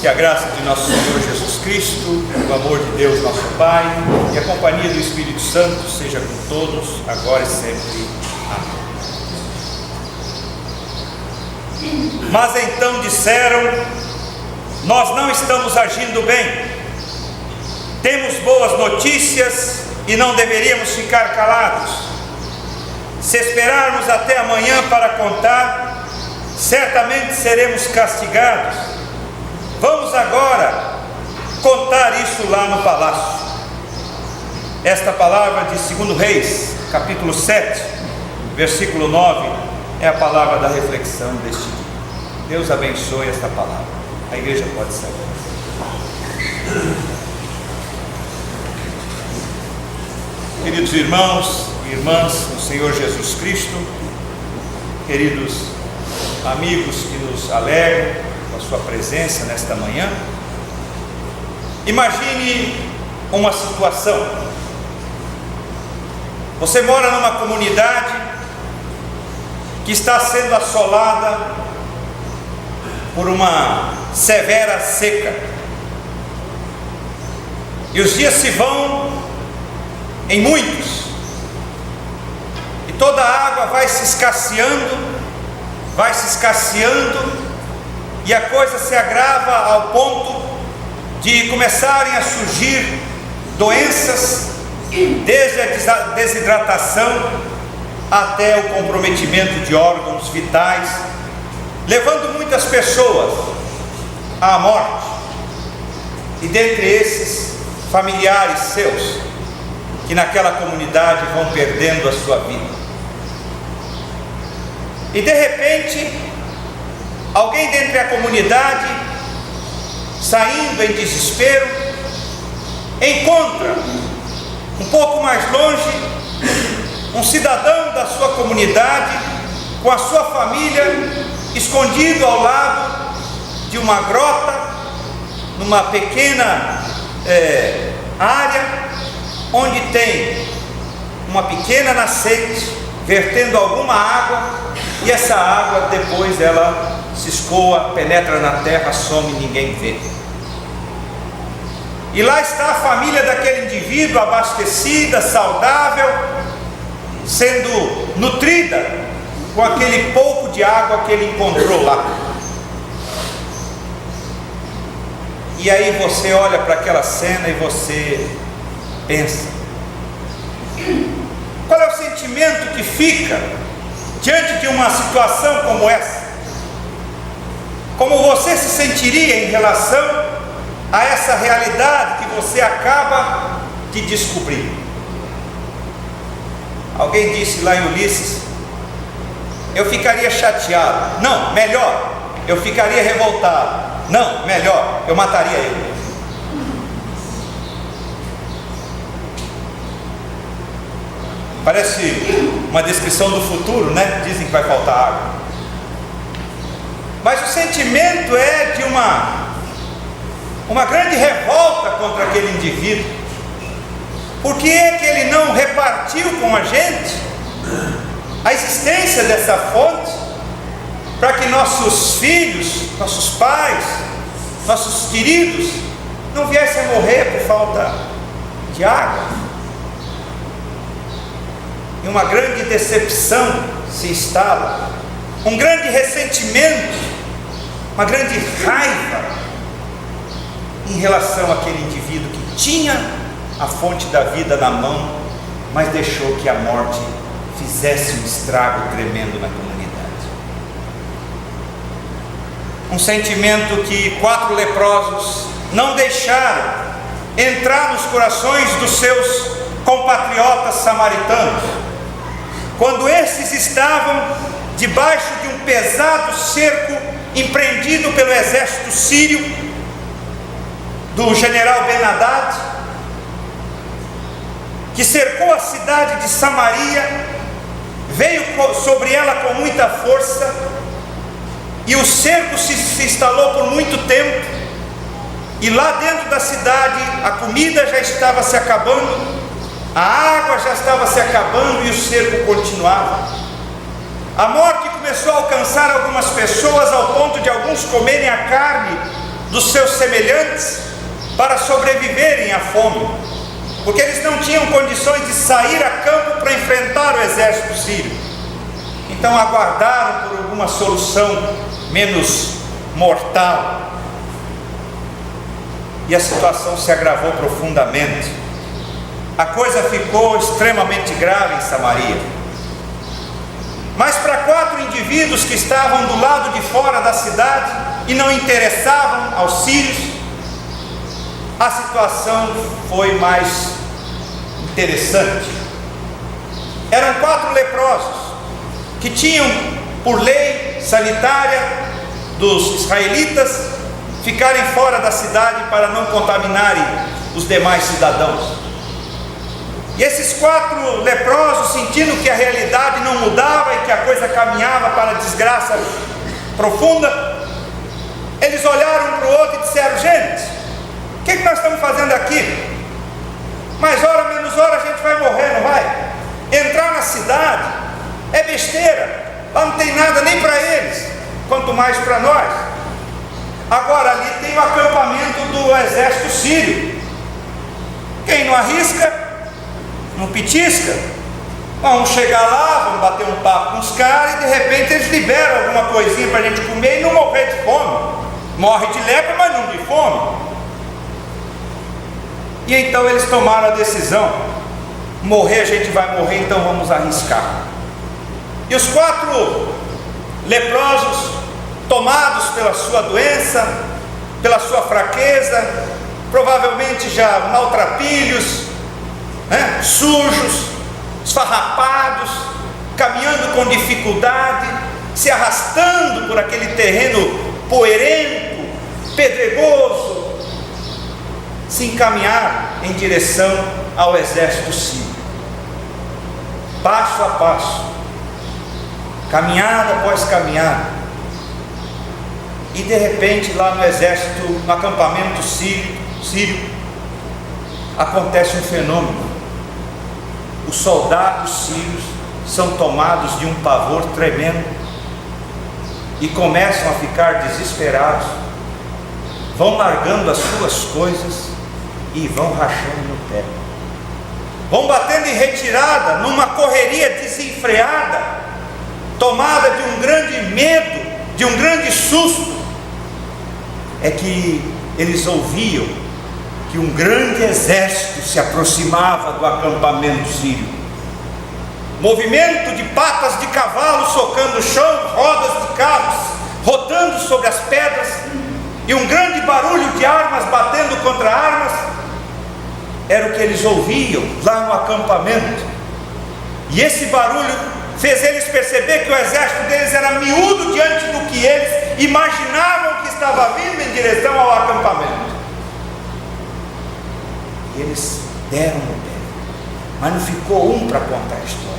Que a graça de nosso Senhor Jesus Cristo, o amor de Deus nosso Pai e a companhia do Espírito Santo seja com todos, agora e sempre. Amém. Mas então disseram: nós não estamos agindo bem, temos boas notícias e não deveríamos ficar calados. Se esperarmos até amanhã para contar, certamente seremos castigados. Vamos agora contar isso lá no palácio. Esta palavra de 2 Reis, capítulo 7, versículo 9, é a palavra da reflexão deste dia. Deus abençoe esta palavra. A igreja pode sair. Queridos irmãos e irmãs no Senhor Jesus Cristo, queridos amigos que nos alegram com a sua presença nesta manhã, imagine uma situação. Você mora numa comunidade que está sendo assolada por uma severa seca, e os dias se vão em muitos, e toda a água vai se escasseando, e a coisa se agrava ao ponto de começarem a surgir doenças, desde a desidratação até o comprometimento de órgãos vitais, levando muitas pessoas à morte, e dentre esses, familiares seus, que naquela comunidade vão perdendo a sua vida. E de repente, alguém dentre a comunidade, saindo em desespero, encontra um pouco mais longe um cidadão da sua comunidade com a sua família escondido ao lado de uma grota, numa pequena área onde tem uma pequena nascente vertendo alguma água, e essa água depois ela se escoa, penetra na terra, some, ninguém vê. E lá está a família daquele indivíduo, abastecida, saudável, sendo nutrida com aquele pouco de água que ele encontrou lá. E aí você olha para aquela cena e você pensa: qual é o sentimento que fica diante de uma situação como essa? Como você se sentiria em relação a essa realidade que você acaba de descobrir? Alguém disse lá em Ulisses: eu ficaria chateado. Não, melhor, eu ficaria revoltado. Não, melhor, eu mataria ele. Parece uma descrição do futuro, né? Dizem que vai faltar água. Mas o sentimento é de uma grande revolta contra aquele indivíduo. Por que é que ele não repartiu com a gente a existência dessa fonte, para que nossos filhos, nossos pais, nossos queridos não viessem a morrer por falta de água? E uma grande decepção se instala, um grande ressentimento, uma grande raiva em relação àquele indivíduo que tinha a fonte da vida na mão, mas deixou que a morte fizesse um estrago tremendo na comunidade. Um sentimento que 4 leprosos não deixaram entrar nos corações dos seus compatriotas samaritanos, quando esses estavam debaixo de um pesado cerco empreendido pelo exército sírio do general Ben-Hadad, que cercou a cidade de Samaria, veio sobre ela com muita força, e o cerco se instalou por muito tempo, e lá dentro da cidade a comida já estava se acabando, a água já estava se acabando, e o cerco continuava. A morte começou a alcançar algumas pessoas, ao ponto de alguns comerem a carne dos seus semelhantes para sobreviverem à fome, porque eles não tinham condições de sair a campo para enfrentar o exército sírio. Então aguardaram por alguma solução menos mortal, e a situação se agravou profundamente. A coisa ficou extremamente grave em Samaria. Mas para 4 indivíduos que estavam do lado de fora da cidade e não interessavam aos sírios, a situação foi mais interessante. Eram 4 leprosos que tinham, por lei sanitária dos israelitas, ficarem fora da cidade para não contaminarem os demais cidadãos. E esses 4 leprosos, sentindo que a realidade não mudava e que a coisa caminhava para a desgraça profunda, eles olharam um para o outro e disseram: gente, o que nós estamos fazendo aqui? Mais hora menos hora a gente vai morrer, não vai? Entrar na cidade é besteira, lá não tem nada nem para eles, quanto mais para nós. Agora ali tem o acampamento do exército sírio. Quem não arrisca, não pitisca. Vamos chegar lá, vamos bater um papo com os caras, e de repente eles liberam alguma coisinha para a gente comer e não morrer de fome. Morre de lepra, mas não de fome. E então eles tomaram a decisão: morrer a gente vai morrer, então vamos arriscar. E os 4 leprosos, tomados pela sua doença, pela sua fraqueza, provavelmente já maltrapilhos, sujos, esfarrapados, caminhando com dificuldade, se arrastando por aquele terreno poeirento, pedregoso, se encaminharam em direção ao exército sírio, passo a passo, caminhada após caminhada. E de repente, lá no exército, no acampamento sírio, acontece um fenômeno. Os soldados sírios são tomados de um pavor tremendo e começam a ficar desesperados, vão largando as suas coisas e vão rachando no pé, vão batendo em retirada, numa correria desenfreada, tomada de um grande medo, de um grande susto. É que eles ouviam que um grande exército se aproximava do acampamento sírio. Movimento de patas de cavalo socando o chão, rodas de carros rodando sobre as pedras, e um grande barulho de armas batendo contra armas. Era o que eles ouviam lá no acampamento. E esse barulho fez eles perceber que o exército deles era miúdo diante do que eles imaginavam que estava vindo em direção ao acampamento. E eles deram no pé, mas não ficou um para contar a história.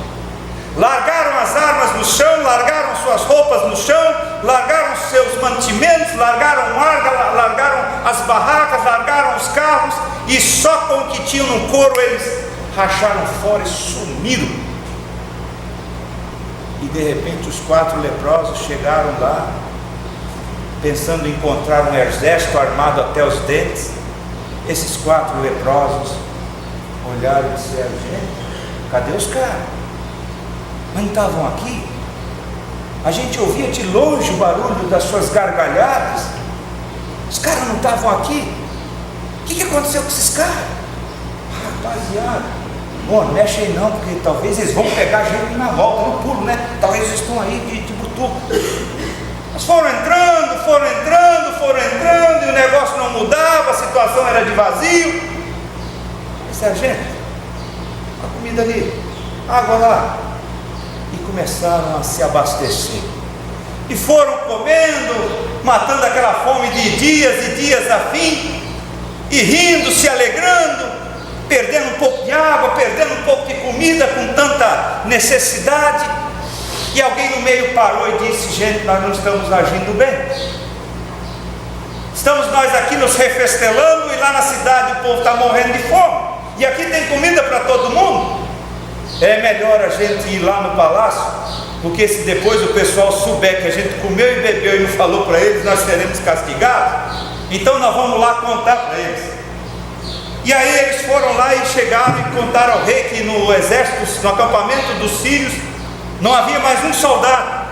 Largaram as armas no chão, largaram suas roupas no chão, largaram seus mantimentos, largaram o ar, largaram as barracas, largaram os carros, e só com o que tinham no couro eles racharam fora e sumiram. E de repente os 4 leprosos chegaram lá, pensando em encontrar um exército armado até os dentes. Esses 4 leprosos olharam e disseram: gente, cadê os caras? Mas não estavam aqui? A gente ouvia de longe o barulho das suas gargalhadas. Os caras não estavam aqui? O que aconteceu com esses caras? Rapaziada, bom, não mexe aí não, porque talvez eles vão pegar a gente na volta, no pulo, né? Talvez eles estão aí de butuco. Mas foram entrando, e o negócio não mudava, a situação era de vazio. Sargento, a comida ali, água lá. E começaram a se abastecer. E foram comendo, matando aquela fome de dias e dias a fim, e rindo, se alegrando, perdendo um pouco de água, perdendo um pouco de comida com tanta necessidade. E alguém no meio parou e disse: gente, nós não estamos agindo bem. Estamos nós aqui nos refestelando, e lá na cidade o povo está morrendo de fome, e aqui tem comida para todo mundo. É melhor a gente ir lá no palácio, porque se depois o pessoal souber que a gente comeu e bebeu e não falou para eles, nós seremos castigados. então nós vamos lá contar para eles. E aí eles foram lá e chegaram e contaram ao rei que no exército, no acampamento dos sírios, não havia mais um soldado,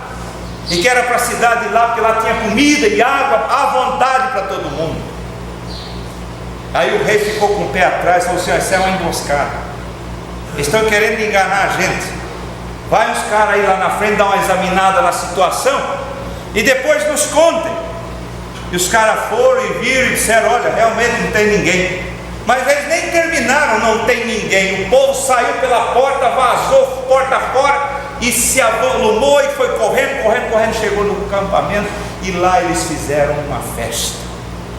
e que era para a cidade lá, porque lá tinha comida e água à vontade para todo mundo. Aí o rei ficou com o pé atrás e falou assim: isso é uma emboscada, estão querendo enganar a gente. Vai uns caras aí lá na frente dar uma examinada na situação e depois nos contem. E os caras foram e viram e disseram: olha, realmente não tem ninguém. Mas eles nem terminaram, não tem ninguém. O povo saiu pela porta, vazou porta fora e se avolumou e foi correndo, chegou no acampamento e lá eles fizeram uma festa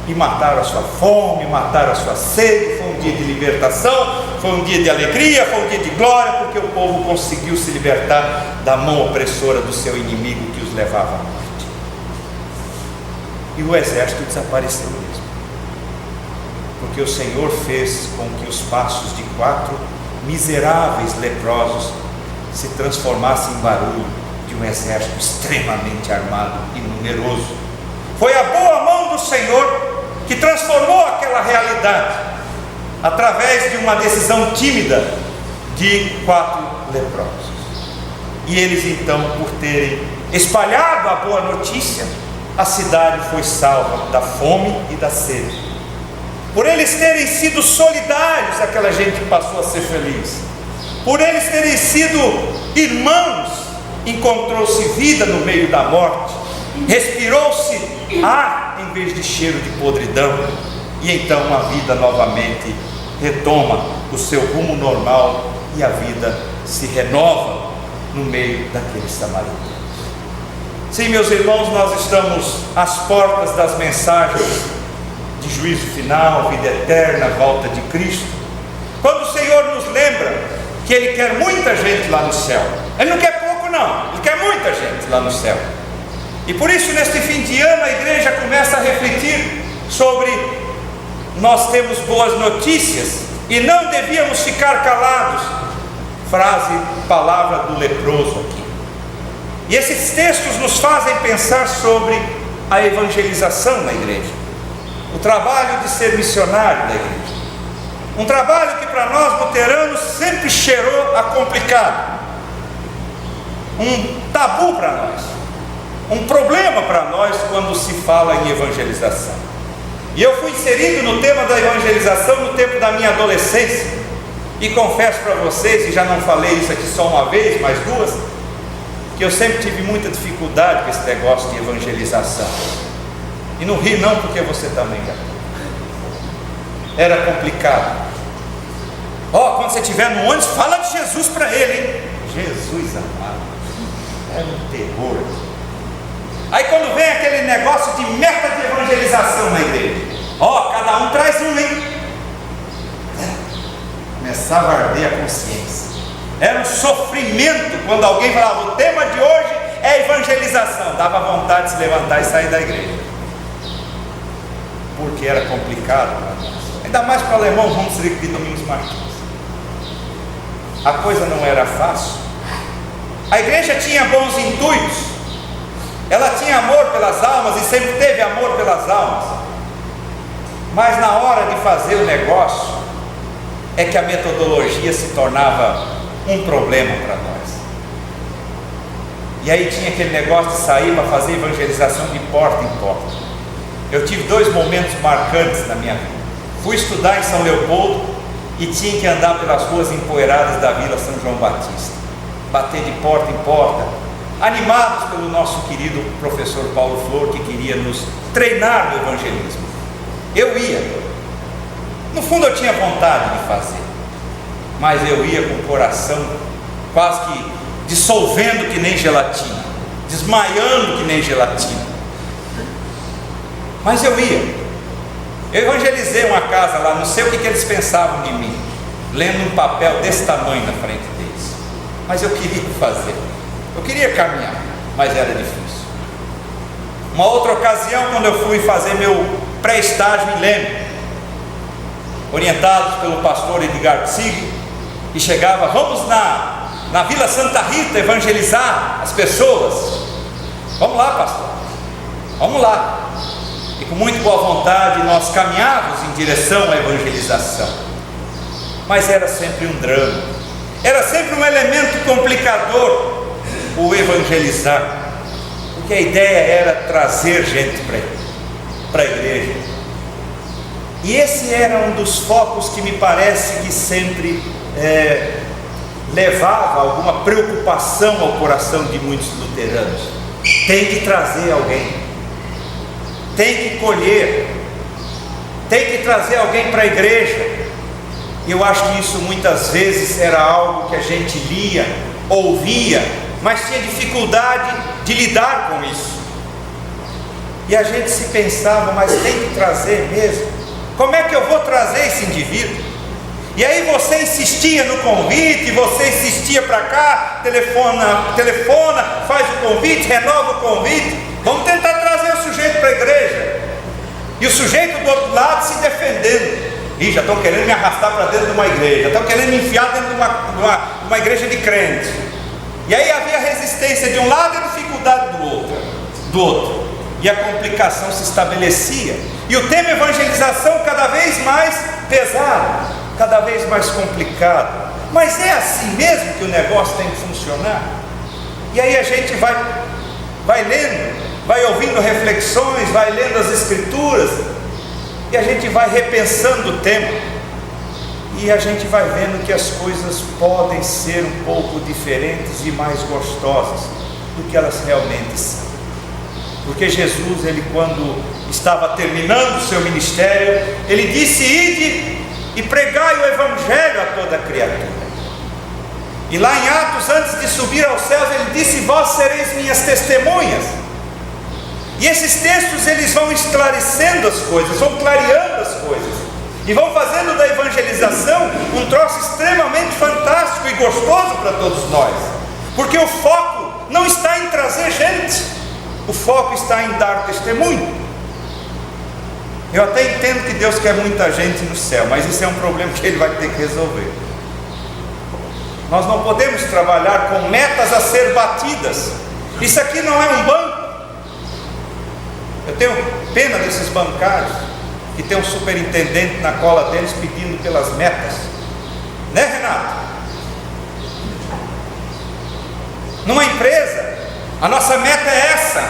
e mataram a sua fome, mataram a sua sede. Foi um dia de libertação, foi um dia de alegria, foi um dia de glória, porque o povo conseguiu se libertar da mão opressora do seu inimigo que os levava à morte. E o exército desapareceu mesmo, porque o Senhor fez com que os passos de 4 miseráveis leprosos se transformassem em barulho de um exército extremamente armado e numeroso. Foi a boa mão do Senhor que transformou aquela realidade, através de uma decisão tímida de 4 leprosos. E eles então, por terem espalhado a boa notícia, a cidade foi salva da fome e da sede. Por eles terem sido solidários, aquela gente passou a ser feliz. Por eles terem sido irmãos, encontrou-se vida no meio da morte, respirou-se ar em vez de cheiro de podridão, e então a vida novamente retoma o seu rumo normal e a vida se renova no meio daqueles samaritanos. Sim, meus irmãos, nós estamos às portas das mensagens de juízo final, vida eterna, volta de Cristo, quando o Senhor nos lembra que Ele quer muita gente lá no céu. Ele não quer pouco não, Ele quer muita gente lá no céu. E por isso, neste fim de ano, a igreja começa a refletir sobre: nós temos boas notícias e não devíamos ficar calados. Frase, palavra do leproso aqui. E esses textos nos fazem pensar sobre a evangelização na igreja, o trabalho de ser missionário da igreja, um trabalho que para nós luteranos sempre cheirou a complicado, um tabu para nós, um problema para nós quando se fala em evangelização. E eu fui inserido no tema da evangelização no tempo da minha adolescência, e confesso para vocês, e já não falei isso aqui só uma vez, mas 2, que eu sempre tive muita dificuldade com esse negócio de evangelização. E não ri não, porque você também já era complicado. Quando você estiver no ônibus, fala de Jesus para ele, hein? Jesus amado, era um terror. Aí quando vem aquele negócio de meta de evangelização na igreja, cada um traz um, hein? Começava a arder a consciência. Era um sofrimento quando alguém falava: o tema de hoje é evangelização. Dava vontade de se levantar e sair da igreja, porque era complicado para nós, ainda mais para o alemão Hunsrich de Domingos Martins. A coisa não era fácil. A igreja tinha bons intuitos, ela tinha amor pelas almas e sempre teve amor pelas almas, mas na hora de fazer o negócio é que a metodologia se tornava um problema para nós. E aí tinha aquele negócio de sair para fazer evangelização de porta em porta. Eu tive 2 momentos marcantes na minha vida. Fui estudar em São Leopoldo e tinha que andar pelas ruas empoeiradas da Vila São João Batista, bater de porta em porta, animados pelo nosso querido professor Paulo Flor, que queria nos treinar no evangelismo. Eu ia, no fundo eu tinha vontade de fazer, mas eu ia com o coração quase que dissolvendo que nem gelatina, desmaiando que nem gelatina. Mas eu ia. Eu evangelizei uma casa lá, não sei o que eles pensavam de mim, lendo um papel desse tamanho na frente deles, mas eu queria fazer, eu queria caminhar, mas era difícil. Uma outra ocasião, quando eu fui fazer meu pré-estágio em Leme, orientados pelo pastor Edgar Psig, e chegava: vamos na Vila Santa Rita evangelizar as pessoas. Vamos lá, pastor, vamos lá. e com muito boa vontade nós caminhávamos em direção à evangelização. Mas era sempre um drama, era sempre um elemento complicador o evangelizar, porque a ideia era trazer gente para a igreja. E esse era um dos focos que me parece que sempre levava alguma preocupação ao coração de muitos luteranos. Tem que trazer alguém, tem que colher, tem que trazer alguém para a igreja. E eu acho que isso muitas vezes era algo que a gente lia, ouvia, mas tinha dificuldade de lidar com isso. E a gente se pensava, mas tem que trazer mesmo? Como é que eu vou trazer esse indivíduo? E aí você insistia no convite, você insistia para cá, telefona, faz o convite, renova o convite. Vamos tentar trazer o sujeito para a igreja. E o sujeito do outro lado se defendendo. Ih, já estão querendo me arrastar para dentro de uma igreja, estão querendo me enfiar dentro de uma igreja de crente. E aí havia resistência de um lado e dificuldade do outro. E a complicação se estabelecia. E o tema evangelização cada vez mais pesado, cada vez mais complicado. Mas é assim mesmo que o negócio tem que funcionar? E aí a gente vai lendo, vai ouvindo reflexões, vai lendo as escrituras, e a gente vai repensando o tema, e a gente vai vendo que as coisas podem ser um pouco diferentes e mais gostosas do que elas realmente são. Porque Jesus, ele quando estava terminando o seu ministério, ele disse: ide e pregai o evangelho a toda criatura. E lá em Atos, antes de subir aos céus, ele disse: vós sereis minhas testemunhas. E esses textos, eles vão esclarecendo as coisas, vão clareando as coisas, e vão fazendo da evangelização um troço extremamente fantástico e gostoso para todos nós. Porque o foco não está em trazer gente, o foco está em dar testemunho. Eu até entendo que Deus quer muita gente no céu, mas isso é um problema que Ele vai ter que resolver. Nós não podemos trabalhar com metas a ser batidas. Isso aqui não é um banco. Eu tenho pena desses bancários que tem um superintendente na cola deles pedindo pelas metas, né, Renato? Numa empresa, a nossa meta é essa.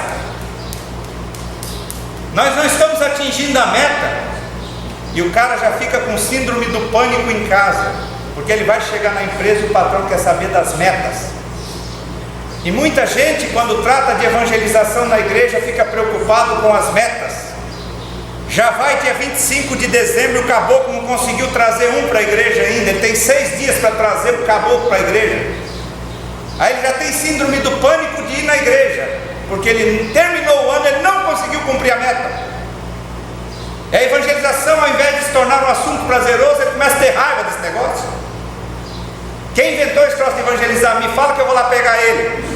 Nós não estamos atingindo a meta, e o cara já fica com síndrome do pânico em casa, porque ele vai chegar na empresa e o patrão quer saber das metas. E muita gente, quando trata de evangelização na igreja, fica preocupado com as metas. Já vai dia 25 de dezembro, o caboclo não conseguiu trazer um para a igreja ainda, ele tem 6 dias para trazer o caboclo para a igreja. Aí ele já tem síndrome do pânico de ir na igreja, porque ele terminou o ano, ele não conseguiu cumprir a meta. E a evangelização, ao invés de se tornar um assunto prazeroso, ele começa a ter raiva desse negócio. Quem inventou esse troço de evangelizar? Me fala que eu vou lá pegar ele.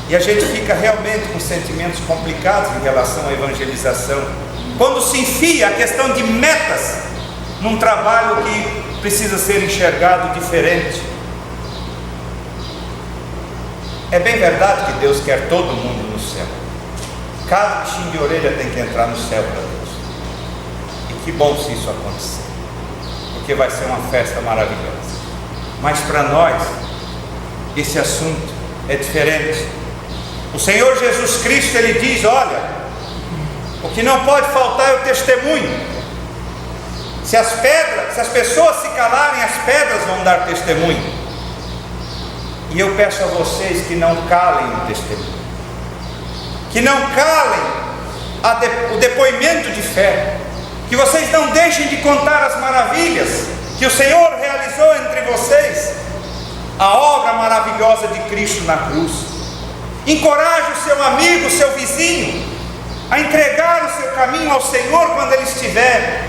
E a gente fica realmente com sentimentos complicados em relação à evangelização, quando se enfia a questão de metas num trabalho que precisa ser enxergado diferente. É bem verdade que Deus quer todo mundo no céu. Cada bichinho de orelha tem que entrar no céu para Deus. E que bom se isso acontecer, porque vai ser uma festa maravilhosa. Mas para nós, esse assunto é diferente. O Senhor Jesus Cristo, Ele diz: olha, o que não pode faltar é o testemunho. Se as pessoas se calarem, as pedras vão dar testemunho. E eu peço a vocês que não calem o testemunho, que não calem o depoimento de fé, que vocês não deixem de contar as maravilhas que o Senhor realizou entre vocês, a obra maravilhosa de Cristo na cruz. Encoraje o seu amigo, o seu vizinho, a entregar o seu caminho ao Senhor quando ele estiver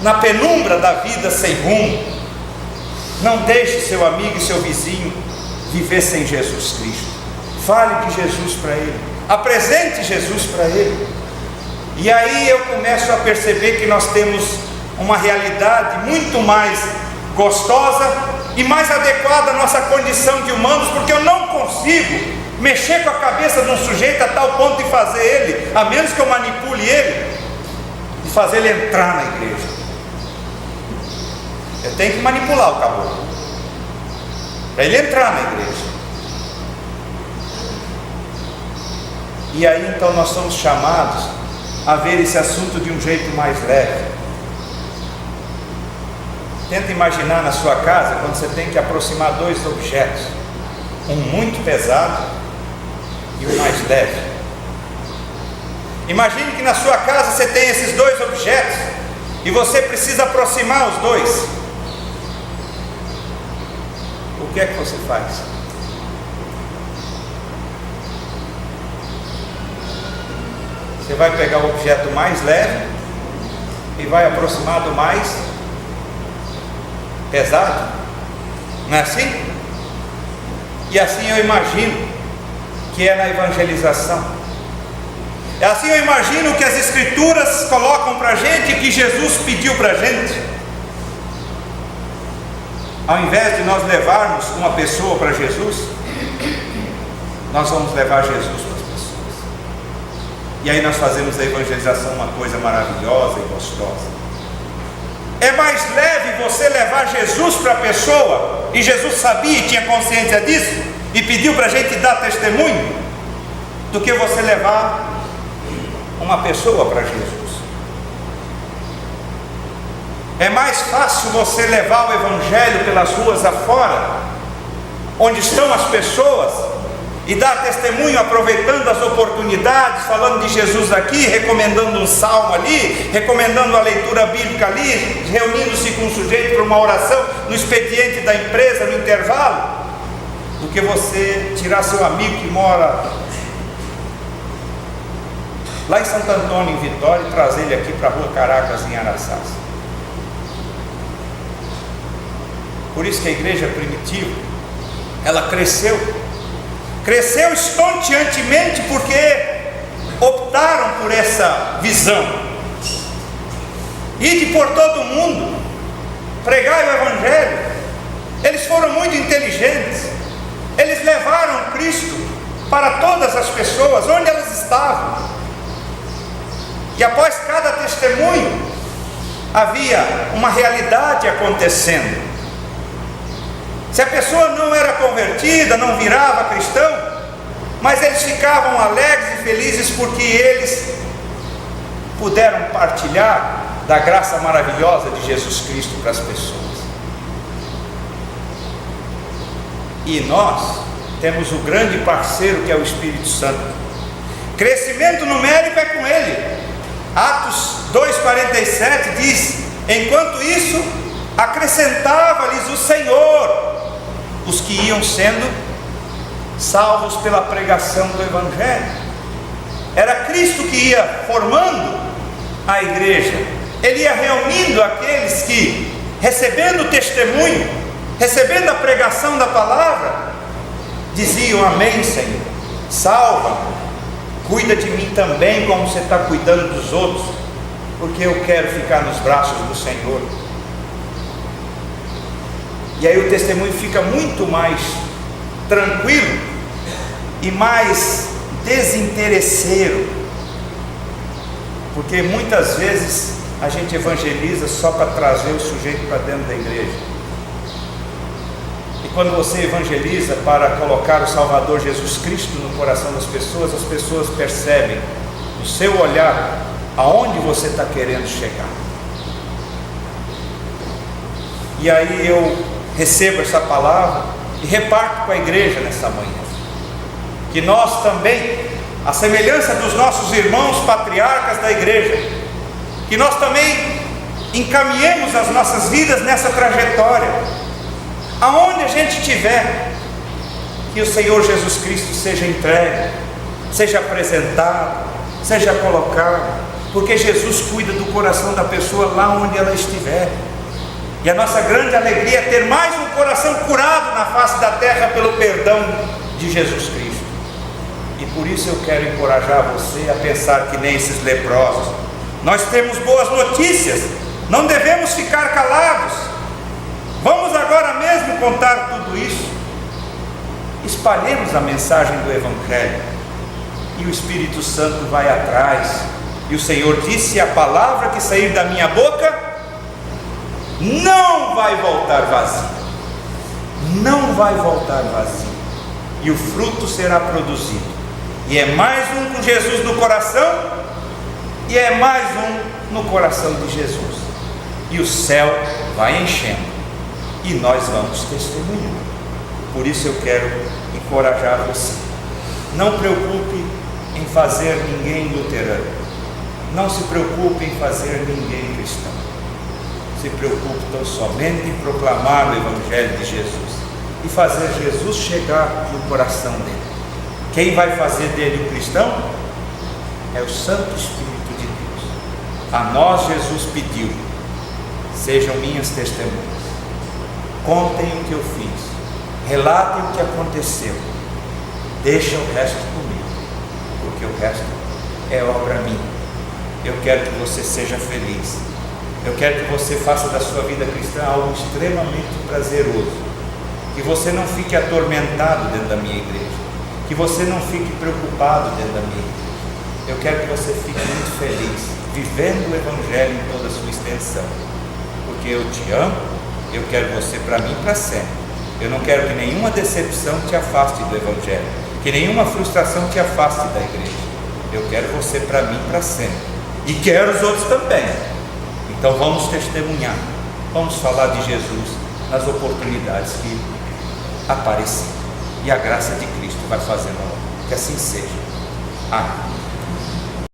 na penumbra da vida sem rumo. Não deixe seu amigo e seu vizinho viver sem Jesus Cristo. Fale de Jesus para ele, apresente Jesus para ele. E aí eu começo a perceber que nós temos uma realidade muito mais gostosa e mais adequada à nossa condição de humanos, porque eu não consigo mexer com a cabeça de um sujeito a tal ponto de fazer ele, a menos que eu manipule ele, de fazer ele entrar na igreja. Eu tenho que manipular o caboclo para ele entrar na igreja. E aí então nós somos chamados a ver esse assunto de um jeito mais leve. Tenta imaginar na sua casa quando você tem que aproximar dois objetos, um muito pesado e um mais leve. Imagine que na sua casa você tem esses dois objetos e você precisa aproximar os dois. O que é que você faz? Você vai pegar o objeto mais leve e vai aproximar do mais pesado? Não é assim? E assim eu imagino que é na evangelização. É assim eu imagino que as Escrituras colocam para a gente, que Jesus pediu para a gente. Ao invés de nós levarmos uma pessoa para Jesus, nós vamos levar Jesus para as pessoas. E aí nós fazemos da evangelização uma coisa maravilhosa e gostosa. É mais leve você levar Jesus para a pessoa, e Jesus sabia e tinha consciência disso, e pediu para a gente dar testemunho, do que você levar uma pessoa para Jesus. É mais fácil você levar o Evangelho pelas ruas afora, onde estão as pessoas, e dar testemunho aproveitando as oportunidades, falando de Jesus aqui, recomendando um salmo ali, recomendando a leitura bíblica ali, reunindo-se com um sujeito para uma oração no expediente da empresa, no intervalo, do que você tirar seu amigo que mora lá em Santo Antônio, em Vitória, e trazer ele aqui para a Rua Caracas, em Araçás. Por isso que a igreja primitiva, ela cresceu estonteantemente, porque optaram por essa visão. Ide por todo mundo, pregai o Evangelho. Eles foram muito inteligentes, eles levaram Cristo para todas as pessoas, onde elas estavam. E após cada testemunho, havia uma realidade acontecendo. Se a pessoa não era convertida, não virava cristão, mas eles ficavam alegres e felizes porque eles puderam partilhar da graça maravilhosa de Jesus Cristo para as pessoas. E nós temos o grande parceiro, que é o Espírito Santo. Crescimento numérico é com ele. Atos 2,47 diz: enquanto isso, acrescentava-lhes o Senhor os que iam sendo salvos pela pregação do Evangelho. Era Cristo que ia formando a igreja. Ele ia reunindo aqueles que, recebendo o testemunho, recebendo a pregação da palavra, diziam: amém, Senhor, salva, cuida de mim também, como você está cuidando dos outros, porque eu quero ficar nos braços do Senhor. E aí o testemunho fica muito mais tranquilo e mais desinteresseiro, porque muitas vezes a gente evangeliza só para trazer o sujeito para dentro da igreja. E quando você evangeliza para colocar o Salvador Jesus Cristo no coração das pessoas, as pessoas percebem no seu olhar aonde você está querendo chegar. E aí eu recebo essa palavra e reparto com a igreja nessa manhã, que nós também, à semelhança dos nossos irmãos patriarcas da igreja, que nós também encaminhemos as nossas vidas nessa trajetória. Aonde a gente estiver, que o Senhor Jesus Cristo seja entregue, seja apresentado, seja colocado, porque Jesus cuida do coração da pessoa lá onde ela estiver. E a nossa grande alegria é ter mais um coração curado na face da terra pelo perdão de Jesus Cristo. E por isso eu quero encorajar você a pensar que nem esses leprosos. Nós temos boas notícias, não devemos ficar calados. Vamos agora mesmo contar tudo isso. espalhemos a mensagem do Evangelho. E o Espírito Santo vai atrás. E o Senhor disse: a palavra que sair da minha boca não vai voltar vazia. Não vai voltar vazia. E o fruto será produzido. E é mais um com Jesus no coração, e é mais um no coração de Jesus. E o céu vai enchendo, e nós vamos testemunhar. Por isso eu quero encorajar você. Não preocupe em fazer ninguém luterano. Não se preocupe em fazer ninguém cristão. Se preocupe tão somente em proclamar o Evangelho de Jesus e fazer Jesus chegar no coração dele. Quem vai fazer dele um cristão é o Santo Espírito de Deus. A nós Jesus pediu: sejam minhas testemunhas, contem o que eu fiz, relatem o que aconteceu, deixa o resto comigo, porque o resto é obra minha. Eu quero que você seja feliz. Eu quero que você faça da sua vida cristã algo extremamente prazeroso. Que você não fique atormentado dentro da minha igreja. Que você não fique preocupado dentro da minha igreja. Eu quero que você fique muito feliz, vivendo o Evangelho em toda a sua extensão. Porque eu te amo, eu quero você para mim para sempre. Eu não quero que nenhuma decepção te afaste do Evangelho, que nenhuma frustração te afaste da igreja. Eu quero você para mim para sempre. E quero os outros também. Então vamos testemunhar, vamos falar de Jesus nas oportunidades que aparecerem. E a graça de Cristo vai fazendo que assim seja. Amém.